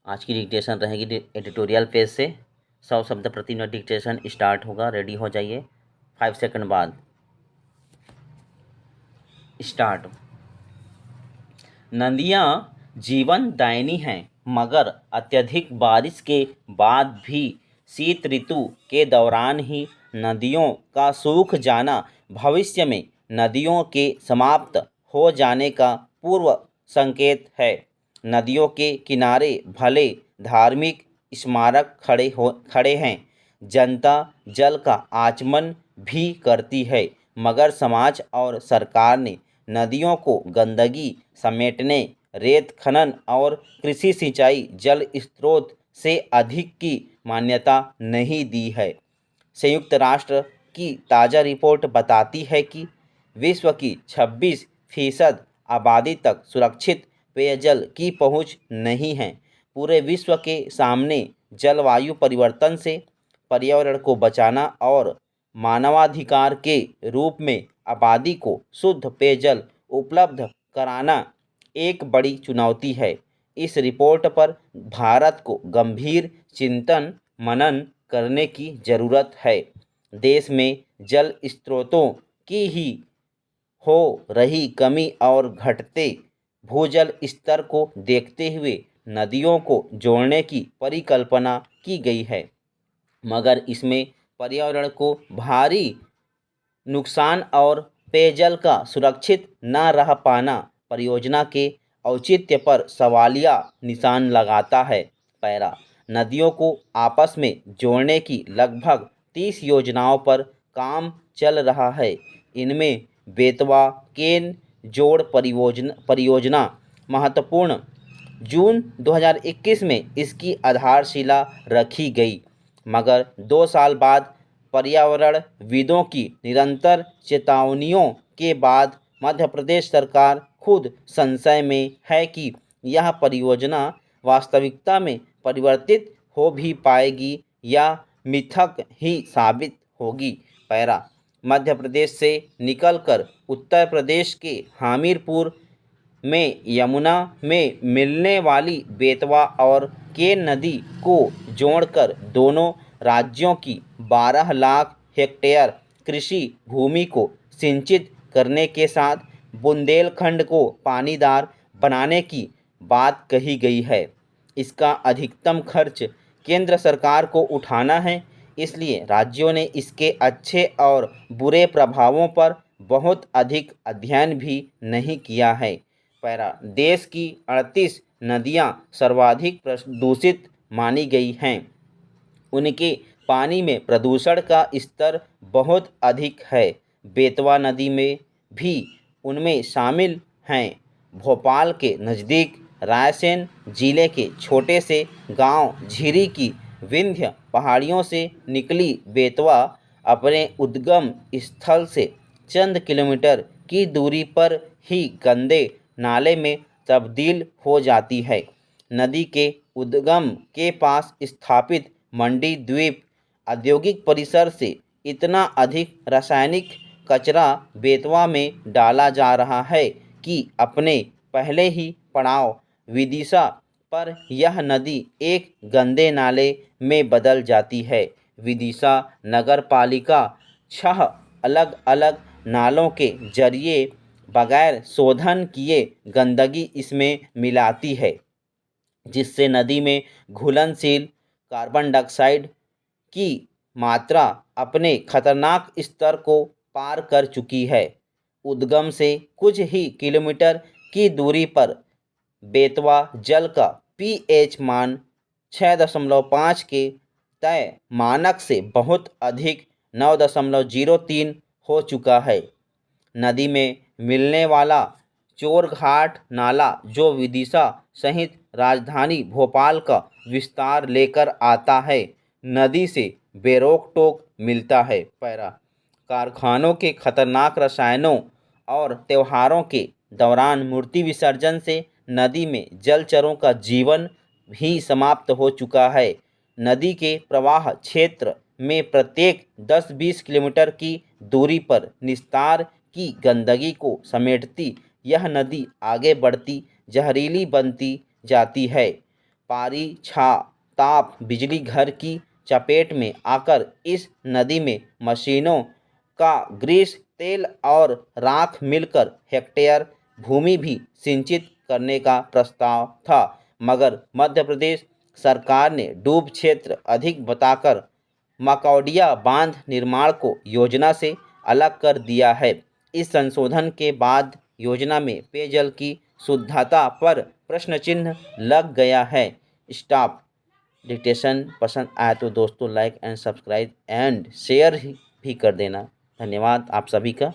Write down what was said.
आज की डिक्टेशन रहेगी एडिटोरियल पेज से। 100 शब्द प्रति मिनट डिक्टेशन स्टार्ट होगा। रेडी हो जाइए। 5 सेकंड बाद स्टार्ट। नदियाँ जीवन दायिनी हैं, मगर अत्यधिक बारिश के बाद भी शीत ऋतु के दौरान ही नदियों का सूख जाना भविष्य में नदियों के समाप्त हो जाने का पूर्व संकेत है। नदियों के किनारे भले धार्मिक स्मारक खड़े हैं, जनता जल का आचमन भी करती है, मगर समाज और सरकार ने नदियों को गंदगी समेटने, रेत खनन और कृषि सिंचाई जल स्रोत से अधिक की मान्यता नहीं दी है। संयुक्त राष्ट्र की ताज़ा रिपोर्ट बताती है कि विश्व की 26% आबादी तक सुरक्षित पेयजल की पहुंच नहीं है। पूरे विश्व के सामने जलवायु परिवर्तन से पर्यावरण को बचाना और मानवाधिकार के रूप में आबादी को शुद्ध पेयजल उपलब्ध कराना एक बड़ी चुनौती है। इस रिपोर्ट पर भारत को गंभीर चिंतन मनन करने की ज़रूरत है। देश में जल स्रोतों की ही हो रही कमी और घटते भूजल स्तर को देखते हुए नदियों को जोड़ने की परिकल्पना की गई है, मगर इसमें पर्यावरण को भारी नुकसान और पेयजल का सुरक्षित न रह पाना परियोजना के औचित्य पर सवालिया निशान लगाता है। पैरा। नदियों को आपस में जोड़ने की लगभग 30 योजनाओं पर काम चल रहा है। इनमें बेतवा केन जोड़ परियोजना महत्वपूर्ण। जून 2021 में इसकी आधारशिला रखी गई, मगर 2 साल बाद पर्यावरणविदों की निरंतर चेतावनियों के बाद मध्य प्रदेश सरकार खुद संशय में है कि यह परियोजना वास्तविकता में परिवर्तित हो भी पाएगी या मिथक ही साबित होगी। पैरा। मध्य प्रदेश से निकलकर उत्तर प्रदेश के हमीरपुर में यमुना में मिलने वाली बेतवा और केन नदी को जोड़कर दोनों राज्यों की 12 लाख हेक्टेयर कृषि भूमि को सिंचित करने के साथ बुंदेलखंड को पानीदार बनाने की बात कही गई है। इसका अधिकतम खर्च केंद्र सरकार को उठाना है, इसलिए राज्यों ने इसके अच्छे और बुरे प्रभावों पर बहुत अधिक अध्ययन भी नहीं किया है। पैरा। देश की 38 नदियाँ सर्वाधिक प्रदूषित मानी गई हैं। उनके पानी में प्रदूषण का स्तर बहुत अधिक है। बेतवा नदी में भी उनमें शामिल हैं। भोपाल के नज़दीक रायसेन जिले के छोटे से गांव झिरी की विंध्य पहाड़ियों से निकली बेतवा अपने उद्गम स्थल से चंद किलोमीटर की दूरी पर ही गंदे नाले में तब्दील हो जाती है। नदी के उद्गम के पास स्थापित मंडी द्वीप औद्योगिक परिसर से इतना अधिक रासायनिक कचरा बेतवा में डाला जा रहा है कि अपने पहले ही पड़ाव विदिशा पर यह नदी एक गंदे नाले में बदल जाती है। विदिशा नगर पालिका 6 अलग अलग नालों के जरिए बगैर शोधन किए गंदगी इसमें मिलाती है, जिससे नदी में घुलनशील कार्बन डाइऑक्साइड की मात्रा अपने खतरनाक स्तर को पार कर चुकी है। उद्गम से कुछ ही किलोमीटर की दूरी पर बेतवा जल का पीएच मान 6.5 के तय मानक से बहुत अधिक 9.03 हो चुका है। नदी में मिलने वाला चोरघाट नाला, जो विदिशा सहित राजधानी भोपाल का विस्तार लेकर आता है, नदी से बेरोक टोक मिलता है। पैरा। कारखानों के खतरनाक रसायनों और त्योहारों के दौरान मूर्ति विसर्जन से नदी में जलचरों का जीवन भी समाप्त हो चुका है। नदी के प्रवाह क्षेत्र में प्रत्येक 10-20 किलोमीटर की दूरी पर निस्तार की गंदगी को समेटती यह नदी आगे बढ़ती जहरीली बनती जाती है। पारी छा ताप बिजली घर की चपेट में आकर इस नदी में मशीनों का ग्रीस तेल और राख मिलकर हेक्टेयर भूमि भी सिंचित करने का प्रस्ताव था, मगर मध्य प्रदेश सरकार ने डूब क्षेत्र अधिक बताकर मकौडिया बांध निर्माण को योजना से अलग कर दिया है। इस संशोधन के बाद योजना में पेयजल की शुद्धता पर प्रश्न चिन्ह लग गया है। Stop dictation. पसंद आया तो दोस्तों like and subscribe and share भी कर देना। धन्यवाद आप सभी का।